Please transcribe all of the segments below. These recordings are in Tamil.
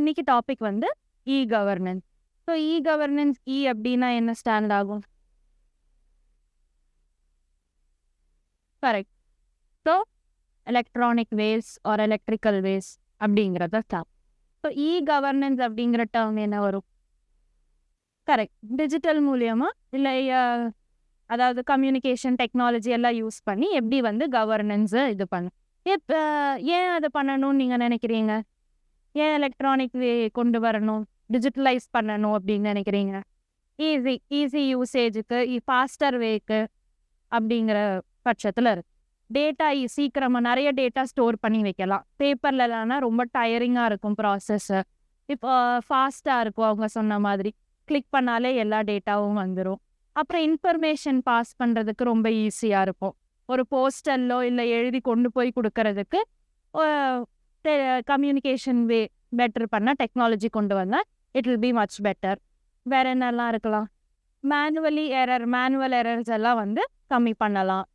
இன்னைக்கு டாபிக் வந்து E governance. So e governance அப்படின்னா என்ன ஸ்டாண்ட் ஆகும்? Correct. So electronic waste R electrical waste அப்படிங்கிறத ஸ்டாப். ஸோ இ கவர்னன்ஸ் அப்படிங்கிற டேர்ம் என்ன வரும்? கரெக்ட். டிஜிட்டல் மூலியமா இல்லை அதாவது கம்யூனிகேஷன் டெக்னாலஜி எல்லாம் யூஸ் பண்ணி எப்படி வந்து கவர்னன்ஸை இது பண்ணும். ஏன் அதை பண்ணணும்னு நீங்கள் நினைக்கிறீங்க? ஏன் எலக்ட்ரானிக் வே கொண்டு வரணும், டிஜிட்டலைஸ் பண்ணணும் அப்படின்னு நினைக்கிறீங்க? ஈஸி யூசேஜுக்கு, ஃபாஸ்டர் வேக்கு அப்படிங்கிற பட்சத்தில் இருக்கு. டேட்டா சீக்கிரமாக நிறைய டேட்டா ஸ்டோர் பண்ணி வைக்கலாம். பேப்பர்லனா ரொம்ப டயரிங்காக இருக்கும் ப்ராசஸ்ஸு. இப்போ ஃபாஸ்ட்டாக இருக்கும். அவங்க சொன்ன மாதிரி கிளிக் பண்ணாலே எல்லா டேட்டாவும் வந்துடும். அப்புறம் இன்ஃபர்மேஷன் பாஸ் பண்ணுறதுக்கு ரொம்ப ஈஸியாக இருக்கும். ஒரு போஸ்டல்லோ இல்லை எழுதி கொண்டு போய் கொடுக்கறதுக்கு கம்யூனிகேஷன் வே பெட்டர் பண்ணால் டெக்னாலஜி கொண்டு வந்தால் it will be much better. வேறு என்னெல்லாம் இருக்கலாம்? மேனுவல் எரர்ஸ் எல்லாம் வந்து கம்மி பண்ணலாம்.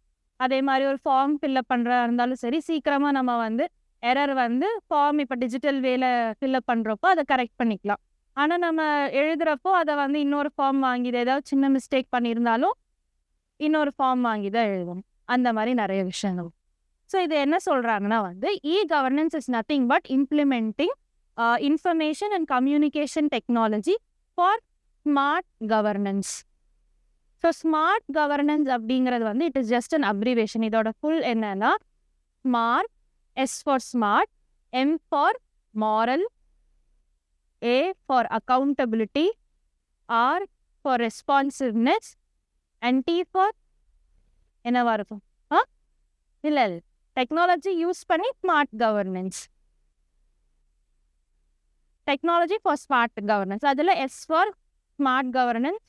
அதே மாதிரி ஒரு ஃபார்ம் ஃபில்அப் பண்ணுறதா இருந்தாலும் சரி, சீக்கிரமாக நம்ம வந்து எரர் வந்து ஃபார்ம் இப்போ டிஜிட்டல் வேல ஃபில்அப் பண்ணுறப்போ அதை கரெக்ட் பண்ணிக்கலாம். ஆனால் நம்ம எழுதுகிறப்போ அதை வந்து இன்னொரு ஃபார்ம் வாங்கி ஏதாவது சின்ன மிஸ்டேக் பண்ணியிருந்தாலும் இன்னொரு ஃபார்ம் வாங்கி தான் எழுதுவோம். அந்த மாதிரி நிறைய விஷயங்கள். ஸோ இது என்ன சொல்கிறாங்கன்னா வந்து E governance is nothing but implementing information and communication technology for smart governance. So smart governance அப்படிங்கிறது வந்து it is just an abbreviation. இதோட ஃபுல் என்னன்னா smart, S for smart, M for moral, A for accountability, R for responsiveness, and T for என்னவா இருக்கும்? இல்லை டெக்னாலஜி யூஸ் பண்ணி smart governance. Technology for smart governance. அதில் S for smart governance,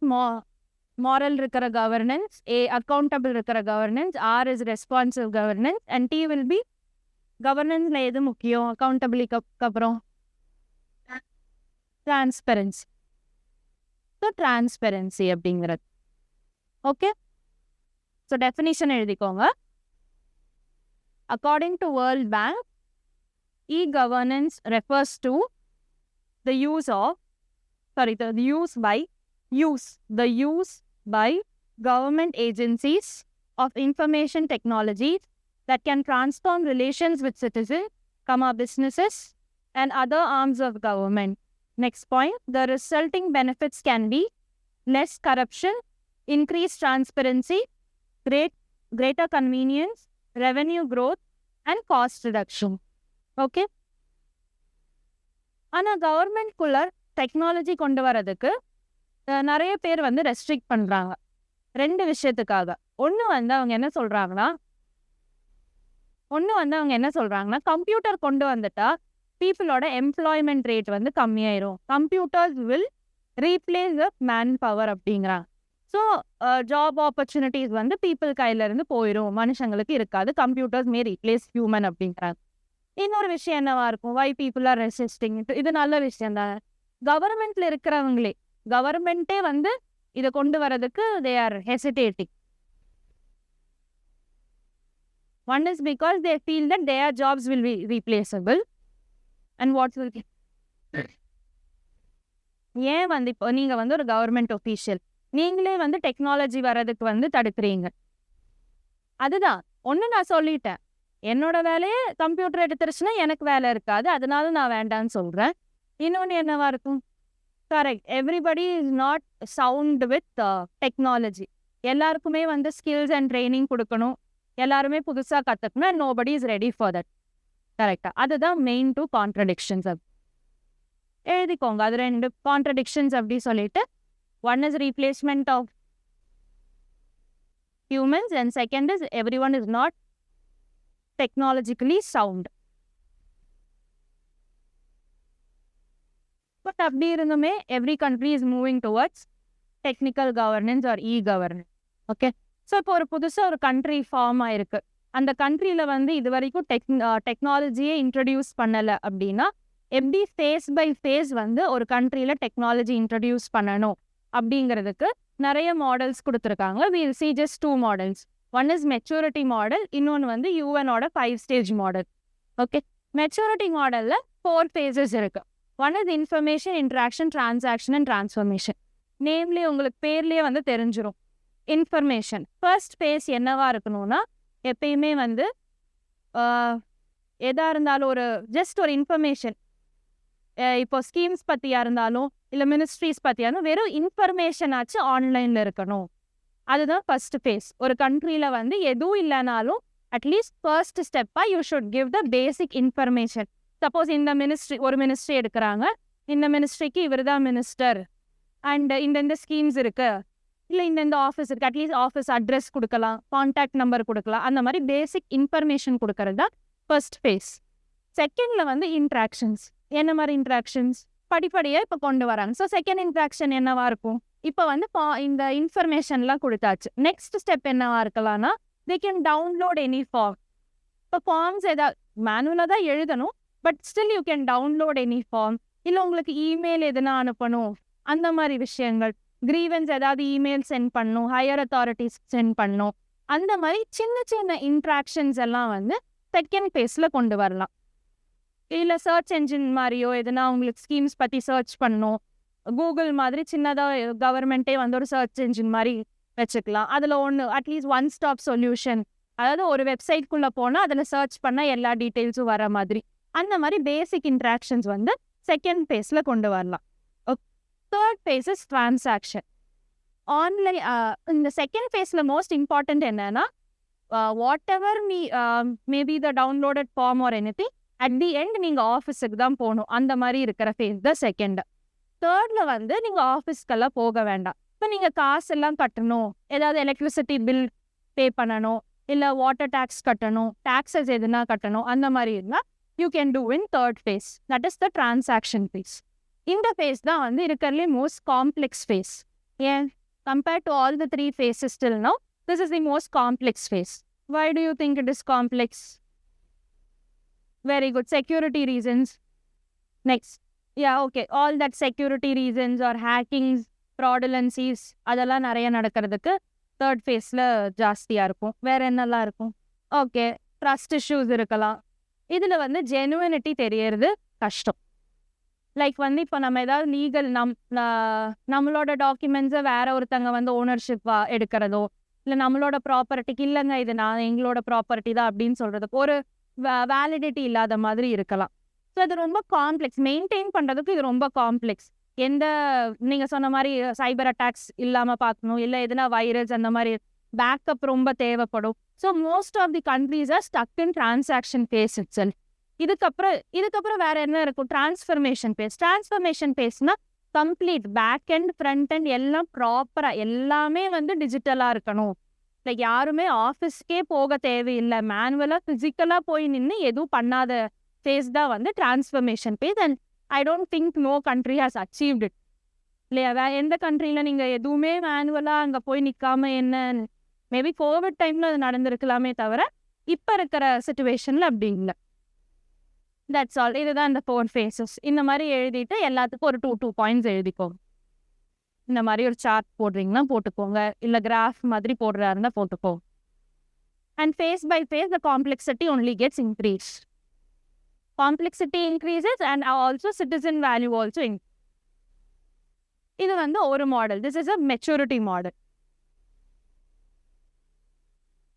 moral இருக்கிற கவர்னன்ஸ், ஏ அக்கௌண்டபிள் இருக்கிற governance, R is responsive governance, and T will be கவர்னன்ஸில் எது முக்கியம்? அக்கௌண்டபிலிட்டிக்கு அப்புறம் டிரான்ஸ்பெரன்சி. ஸோ டிரான்ஸ்பெரன்சி அப்படிங்கிறது. ஓகே, ஸோ டெஃபினிஷன் எழுதிக்கோங்க. According to World Bank, E governance refers to the use by government agencies of information technologies that can transform relations with citizens, businesses, and other arms of government. Next point, the resulting benefits can be less corruption, increased transparency, greater convenience, revenue growth, and cost reduction. Okay? ஆனால் கவர்மெண்ட்குள்ள டெக்னாலஜி கொண்டு வரதுக்கு நிறைய பேர் வந்து ரெஸ்ட்ரிக்ட் பண்ணுறாங்க 2 விஷயத்துக்காக. ஒன்று வந்து அவங்க என்ன சொல்கிறாங்கன்னா கம்ப்யூட்டர் கொண்டு வந்துட்டா பீப்புளோட எம்ப்ளாய்மெண்ட் ரேட் வந்து கம்மியாயிரும். Computers will replace the man power அப்படிங்கிறாங்க. ஸோ ஜாப் ஆப்பர்ச்சுனிட்டிஸ் வந்து பீப்புள் கையிலேருந்து போயிடும், மனுஷங்களுக்கு இருக்காது. கம்ப்யூட்டர்ஸ் மே ரீப்ளேஸ் ஹியூமன் அப்படிங்கிறாங்க. இன்னொரு விஷயம் என்னவா இருக்கும்? Why people are resisting. இது நல்ல விஷயம் தான். கவர்மெண்ட்ல இருக்கிறவங்களே, கவர்மெண்ட்டே வந்து இதை கொண்டு வரதுக்கு they are hesitating. One is because they feel that there jobs will be replaceable. And what's will ஏன் வந்து இப்போ நீங்கள் வந்து ஒரு கவர்மெண்ட் ஒஃபீஷியல், நீங்களே வந்து டெக்னாலஜி வர்றதுக்கு வந்து தடுக்கிறீங்க. அதுதான் ஒன்று நான் சொல்லிட்டேன், என்னோட வேலையை கம்ப்யூட்டர் எடுத்துருச்சுன்னா எனக்கு வேலை இருக்காது, அதனால நான் வேண்டான்னு சொல்கிறேன். இன்னொன்று என்னவா இருக்கும்? Correct, everybody is not sound with technology. எல்லாருக்குமே வந்து ஸ்கில்ஸ் அண்ட் ட்ரைனிங் கொடுக்கணும், எல்லாருமே புதுசாக கற்றுக்கணும். And nobody is ready for that. கரெக்டாக, அதுதான் மெயின் 2 கான்ட்ரடிக்ஷன்ஸ். எழுதிக்கோங்க, அது 2 கான்ட்ரடிக்ஷன்ஸ் அப்படி சொல்லிட்டு. One is replacement of humans and second is every one is not technologically sound. But அப்படி இருந்துமே every country is moving towards technical governance or e-governance. Okay, so இப்போ ஒரு புதுசாக ஒரு கண்ட்ரி ஃபார்ம் ஆயிருக்கு. அந்த கண்ட்ரியில் வந்து இது வரைக்கும் டெக்னாலஜியே இன்ட்ரடியூஸ் பண்ணலை அப்படின்னா எப்படி ஃபேஸ் பை ஃபேஸ் வந்து ஒரு கண்ட்ரியில் டெக்னாலஜி இன்ட்ரடியூஸ் பண்ணணும் அப்படிங்கிறதுக்கு நிறைய மாடல்ஸ் கொடுத்துருக்காங்க. we'll see just 2 models. One is maturity model, இன்னொன்று வந்து யூஎனோட 5 ஸ்டேஜ் மாடல். ஓகே, மெச்சூரிட்டி மாடலில் 4 phases இருக்கு. One is information, interaction, transaction and transformation. Namely உங்களுக்கு பேர்லேயே வந்து தெரிஞ்சிடும். இன்ஃபர்மேஷன் ஃபர்ஸ்ட் ஃபேஸ் என்னவா இருக்கணும்னா, எப்பயுமே வந்து எதாக இருந்தாலும் ஒரு ஜஸ்ட் ஒரு இன்ஃபர்மேஷன், இப்போ ஸ்கீம்ஸ் பற்றியா இருந்தாலும் இல்லை மினிஸ்ட்ரிஸ் பற்றியாலும் வெறும் இன்ஃபர்மேஷன் ஆச்சு ஆன்லைனில் இருக்கணும். அதுதான் ஃபர்ஸ்ட் ஃபேஸ். ஒரு கண்ட்ரியில் வந்து எதுவும் இல்லைனாலும் அட்லீஸ்ட் ஃபர்ஸ்ட் ஸ்டெப்பாக you should give the basic information. Suppose இந்த மினிஸ்ட்ரி ஒரு மினிஸ்ட்ரி எடுக்கிறாங்க, இந்த மினிஸ்ட்ரிக்கு இவர் தான் மினிஸ்டர் அண்ட் இந்த ஸ்கீம்ஸ் இருக்கு, இல்லை இந்த ஆஃபீஸ் இருக்குது, அட்லீஸ்ட் ஆஃபீஸ் அட்ரஸ் கொடுக்கலாம், கான்டாக்ட் நம்பர் கொடுக்கலாம். அந்த மாதிரி பேசிக் இன்ஃபர்மேஷன் கொடுக்கறது தான் ஃபர்ஸ்ட் ஃபேஸ். செகண்டில் வந்து இன்ட்ராக்ஷன்ஸ். என்ன மாதிரி இன்ட்ராக்ஷன்ஸ் படிப்படியாக இப்போ கொண்டு வராங்க. ஸோ செகண்ட் இன்ட்ராக்ஷன் என்னவா இருக்கும்? இப்போ வந்து இந்த இன்ஃபர்மேஷன்லாம் கொடுத்தாச்சு. நெக்ஸ்ட் ஸ்டெப் என்னவா இருக்கலாம்னா, they can download any form. இப்போ ஃபார்ம்ஸ் ஏதாவது மேனுவலாக தான் எழுதணும், but still you can download any form. இல்லை உங்களுக்கு இமெயில் எதுனா அனுப்பணும், அந்த மாதிரி விஷயங்கள், கிரீவன்ஸ் ஏதாவது இமெயில் சென்ட் பண்ணணும், ஹையர் அத்தாரிட்டிஸ் சென்ட் பண்ணணும், அந்த மாதிரி சின்ன சின்ன இன்ட்ராக்ஷன்ஸ் எல்லாம் வந்து செகண்ட் ஃபேஸில் கொண்டு வரலாம். இல்லை சர்ச் என்ஜின் மாதிரியோ எதுனா உங்களுக்கு ஸ்கீம்ஸ் பற்றி சர்ச் பண்ணணும், கூகுள் மாதிரி சின்னதாக கவர்மெண்ட்டே வந்து ஒரு சர்ச் என்ஜின் மாதிரி வச்சுக்கலாம். அதில் ஒன்று அட்லீஸ்ட் ஒன் ஸ்டாப் சொல்யூஷன், அதாவது ஒரு வெப்சைட்குள்ளே போனால் அதில் சர்ச் பண்ணால் எல்லா டீட்டெயில்ஸும் வர மாதிரி. அந்த மாதிரி பேசிக் இன்ட்ராக்ஷன்ஸ் வந்து செகண்ட் ஃபேஸில் கொண்டு வரலாம். Third phase is transaction. Online இந்த செகண்ட் ஃபேஸில் மோஸ்ட் இம்பார்ட்டன்ட் என்னன்னா, whatever maybe the downloaded form or anything at the end நீங்கள் ஆஃபீஸுக்கு தான் போகணும். அந்த மாதிரி இருக்கிற ஃபேஸ் த செகண்ட். தேர்டில் வந்து நீங்கள் ஆஃபீஸ்க்கெல்லாம் போக வேண்டாம். இப்போ நீங்கள் காசு எல்லாம் கட்டணும், ஏதாவது எலக்ட்ரிசிட்டி பில் பே பண்ணணும், இல்லை வாட்டர் டேக்ஸ் கட்டணும், டாக்ஸஸ் எதுனா கட்டணும், அந்த மாதிரி இருந்தால் you can do in third phase. That is the transaction phase. இந்த ஃபேஸ் தான் வந்து இருக்கிறதுலே மோஸ்ட் காம்ப்ளெக்ஸ் ஃபேஸ். ஏன் compared to all the three phases still now this is the most complex phase. Why do you think it is complex? Very good. Security reasons. Next. Yeah, okay. All that security reasons or hackings, fraudulencies, அதெல்லாம் நிறைய நடக்கிறதுக்கு தேர்ட் ஃபேஸில் ஜாஸ்தியாக இருக்கும். வேறு என்னெல்லாம் இருக்கும்? ஓகே, ட்ரஸ்ட் இஷ்யூஸ் இருக்கலாம். இதில் வந்து ஜெனுவினிட்டி தெரியறது கஷ்டம். லைக் வந்து இப்போ நம்ம ஏதாவது லீகல் நம்மளோட டாக்குமெண்ட்ஸை வேற ஒருத்தங்க வந்து ஓனர்ஷிப் எடுக்கிறதோ, இல்லை நம்மளோட ப்ராப்பர்ட்டிக்கு இல்லைங்க இது எங்களோட ப்ராப்பர்ட்டி தான் அப்படின்னு சொல்கிறதுக்கு ஒரு வேலிடிட்டி இல்லாத மாதிரி இருக்கலாம். ஸோ அது ரொம்ப காம்ப்ளெக்ஸ். மெயின்டைன் பண்ணுறதுக்கு இது ரொம்ப காம்ப்ளெக்ஸ். நீங்கள் சொன்ன மாதிரி சைபர் அட்டாக்ஸ் இல்லாமல் பார்க்கணும், இல்லை எதுனா வைரஸ் அந்த மாதிரி பேக்கப் ரொம்ப தேவைப்படும். So most of the countries are stuck in transaction phase itself. இதுக்கப்புறம் வேற என்ன இருக்கும்? Transformation phase. டிரான்ஸ்ஃபர்மேஷன் ஃபேஸ்னா complete back and front and எல்லாம் ப்ராப்பராக எல்லாமே வந்து டிஜிட்டலாக இருக்கணும். லைக் யாருமே ஆஃபீஸ்க்கே போக தேவையில்லை, மேனுவலாக ஃபிசிக்கலாக போய் நின்று எதுவும் பண்ணாத ஃபேஸ் தான் வந்து transformation phase. And I don't think no country has achieved it. இல்லையா? எந்த கண்ட்ரியில் நீங்கள் எதுவுமே மேனுவலாக அங்கே போய் நிற்காம என்ன, மேபி கோவிட் டைமில் அது நடந்திருக்கலாமே தவிர இப்போ இருக்கிற சிச்சுவேஷனில் அப்படி இல்லை. That's all. இதுதான் இந்த 4 phases. இந்த மாதிரி எழுதிட்டு எல்லாத்துக்கும் ஒரு 2 பாயிண்ட்ஸ் எழுதிக்கோங்க. இந்த மாதிரி ஒரு சார்ட் போடுறீங்கன்னா போட்டுக்கோங்க, இல்லை கிராஃப் மாதிரி போடுறா இருந்தால் போட்டுக்கோங்க. And phase by phase the complexity only gets increase. Complexity increases and also citizen value also இது வந்து ஒரு model. This is a maturity model.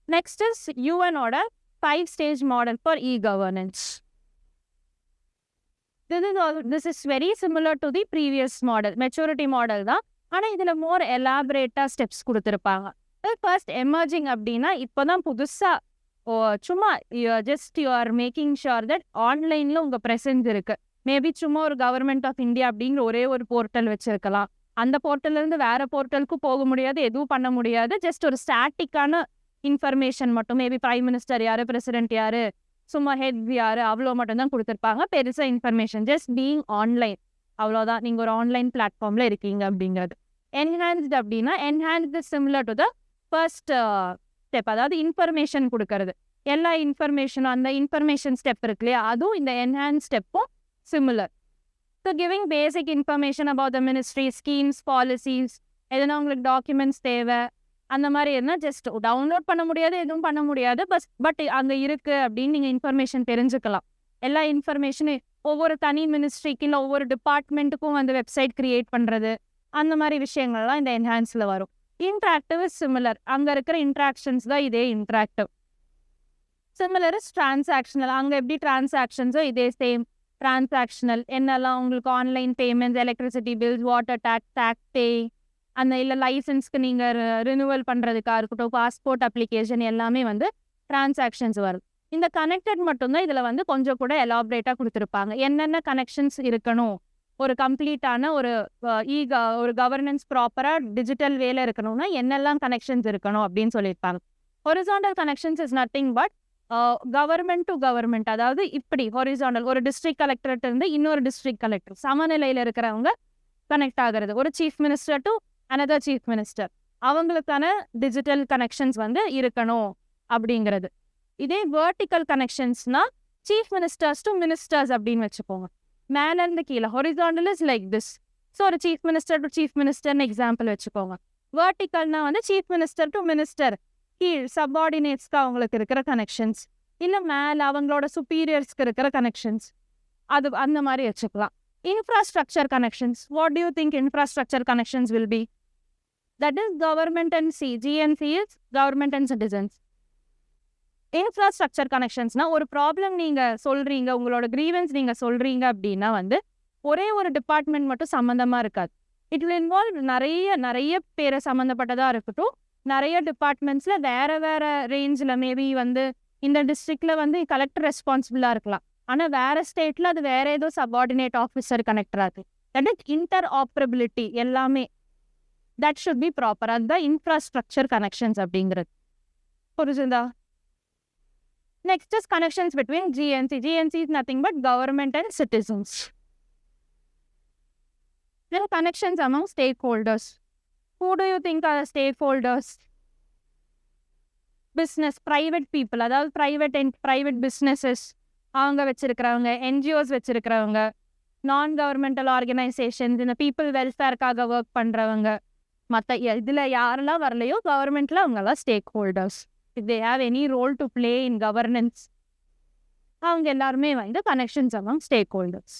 Next is யூஎனோட 5-stage model for e governance. This is very similar to the previous model, maturity model தான். ஆனால் இதில் மோர் எலாபரேட்டாக ஸ்டெப்ஸ் கொடுத்துருப்பாங்க. ஃபர்ஸ்ட் எமர்ஜிங் அப்படின்னா இப்போ தான் புதுசாக சும்மா just you are making sure that ஆன்லைனில் உங்கள் ப்ரெசன்ஸ் இருக்குது. மேபி சும்மா ஒரு கவர்மெண்ட் ஆஃப் இந்தியா அப்படிங்கிற ஒரே ஒரு போர்ட்டல் வச்சுருக்கலாம். அந்த போர்ட்டல்லேருந்து வேறு போர்ட்டலுக்கும் போக முடியாது, எதுவும் பண்ண முடியாது. ஜஸ்ட் ஒரு ஸ்டாட்டிக்கான இன்ஃபர்மேஷன் மட்டும், மேபி பிரைம் மினிஸ்டர் யார், பிரசிடென்ட் யார், சும்மா ஹெட் யார், அவ்வளோ மட்டும்தான் கொடுத்துருப்பாங்க. பெருசாக இன்ஃபர்மேஷன் ஜஸ்ட் பீயிங் ஆன்லைன், அவ்வளோதான். நீங்கள் ஒரு ஆன்லைன் பிளாட்ஃபார்மில் இருக்கீங்க அப்படிங்கிறது. என்ஹான்ஸ்டு அப்படின்னா enhanced similar to the first step, அதாவது இன்ஃபர்மேஷன் கொடுக்கறது. எல்லா இன்ஃபர்மேஷனும் அந்த இன்ஃபர்மேஷன் ஸ்டெப் இருக்கு இல்லையா, அதுவும் இந்த என்ஹான்ஸ் ஸ்டெப்பும் similar. So giving basic information about the ministry, schemes, policies, எதுனா உங்களுக்கு டாக்குமெண்ட்ஸ் தேவை அந்த மாதிரி இருந்தால் ஜஸ்ட் டவுன்லோட் பண்ண முடியாது, எதுவும் பண்ண முடியாது, பட் அங்கே இருக்குது அப்படின்னு நீங்கள் இன்ஃபர்மேஷன் தெரிஞ்சுக்கலாம். எல்லா இன்ஃபர்மேஷனும் ஒவ்வொரு தனி மினிஸ்ட்ரிக்கு இல்லை ஒவ்வொரு டிபார்ட்மெண்ட்டுக்கும் வந்து வெப்சைட் கிரியேட் பண்ணுறது, அந்த மாதிரி விஷயங்கள்லாம் இந்த என்ஹான்ஸில் வரும். Interactive is similar. அங்கே இருக்கிற இன்ட்ராக்ஷன்ஸ் தான் இதே இன்ட்ராக்டிவ். Similar is transactional. அங்கே எப்படி டிரான்சாக்ஷன்ஸோ இதே சேம் டிரான்சாக்ஷனல். என்னெல்லாம் உங்களுக்கு online payments, electricity bills, water tax pay, அந்த இல்லை லைசன்ஸ்க்கு நீங்கள் ரினியூவல் பண்ணுறதுக்காக இருக்கட்டும், பாஸ்போர்ட் அப்ளிகேஷன் எல்லாமே வந்து டிரான்சாக்ஷன்ஸ் வரும். இந்த கனெக்டட் மட்டும்தான் இதில் வந்து கொஞ்சம் கூட எலாபரேட்டாக கொடுத்துருப்பாங்க. என்னென்ன கனெக்ஷன்ஸ் இருக்கணும், ஒரு கம்ப்ளீட்டான ஒரு கவர்னன்ஸ் ப்ராப்பராக டிஜிட்டல் வேலை இருக்கணும்னா என்னெல்லாம் கனெக்ஷன்ஸ் இருக்கணும் அப்படின்னு சொல்லியிருப்பாங்க. Horizontal connections is nothing but government to government. அதாவது இப்படி ஹொரிசாண்டல் ஒரு டிஸ்ட்ரிக்ட் கலெக்டர்கிட்ட இருந்து இன்னொரு டிஸ்ட்ரிக்ட் கலெக்டர் சமநிலையில் இருக்கிறவங்க கனெக்ட் ஆகிறது. ஒரு chief minister to another chief minister, அவங்களுக்கான டிஜிட்டல் கனெக்ஷன்ஸ் வந்து இருக்கணும் அப்படிங்கிறது. இதே வெர்டிக்கல் கனெக்ஷன்ஸ்னா சீஃப் மினிஸ்டர்ஸ் டு மினிஸ்டர்ஸ் அப்படின்னு வச்சுக்கோங்க. மேலேருந்து கீழே horizontal is like this. So ஒரு சீஃப் மினிஸ்டர் டு சீஃப் மினிஸ்டர்னு எக்ஸாம்பிள் வச்சுக்கோங்க. வெர்டிக்கல்னா வந்து சீஃப் மினிஸ்டர் டு மினிஸ்டர், கீழ் சப்பார்டினேட்ஸ்க்கு அவங்களுக்கு இருக்கிற கனெக்ஷன்ஸ், இல்லை மேலே அவங்களோட சுப்பீரியர்ஸ்க்கு இருக்கிற கனெக்ஷன்ஸ், அது அந்த மாதிரி வச்சுக்கலாம். Infrastructure connections. What do you think infrastructure connections will be? That is government and GNC is government and citizens. Infrastructure கனெக்ஷன்ஸ்னா ஒரு ப்ராப்ளம் நீங்கள் சொல்கிறீங்க, உங்களோட கிரீவன்ஸ் நீங்கள் சொல்கிறீங்க அப்படின்னா வந்து ஒரே ஒரு டிபார்ட்மெண்ட் மட்டும் சம்மந்தமாக இருக்காது. இட் வில் இன்வால்வ் நிறைய பேரை சம்மந்தப்பட்டதாக இருக்கட்டும். நிறைய டிபார்ட்மெண்ட்ஸில் வேறு ரேஞ்சில் மேபி வந்து இந்த டிஸ்ட்ரிக்டில் வந்து கலெக்டர் ரெஸ்பான்சிபிளாக இருக்கலாம். ஆனால் வேறு ஸ்டேட்டில் அது வேறு ஏதோ சப்பார்டினேட் ஆஃபீஸர் கனெக்டர் ஆகுது. தட் இஸ் இன்டர் ஆப்ரபிலிட்டி எல்லாமே. That should be proper. அதுதான் இன்ஃப்ராஸ்ட்ரக்சர் கனெக்ஷன்ஸ் அப்படிங்கிறது. புரிஞ்சுதா? Next is connections between GNC. GNC is nothing but government and citizens. Then connections among stakeholders. Who do you think are stakeholders? Business, private people, அதாவது private businesses, அவங்க வச்சிருக்கிறவங்க, NGOs வச்சிருக்கிறவங்க, நான் கவர்மெண்டல் ஆர்கனைசேஷன்ஸ், இந்த பீப்புள் வெல்ஃபேருக்காக ஒர்க் பண்ணுறவங்க, மற்ற இதில் யாரெல்லாம் வரலையோ கவர்மெண்ட்டில் அவங்கெல்லாம் stack holders. If they have any role to play in governance, அவங்க எல்லாருமே வந்து connections among stakeholders.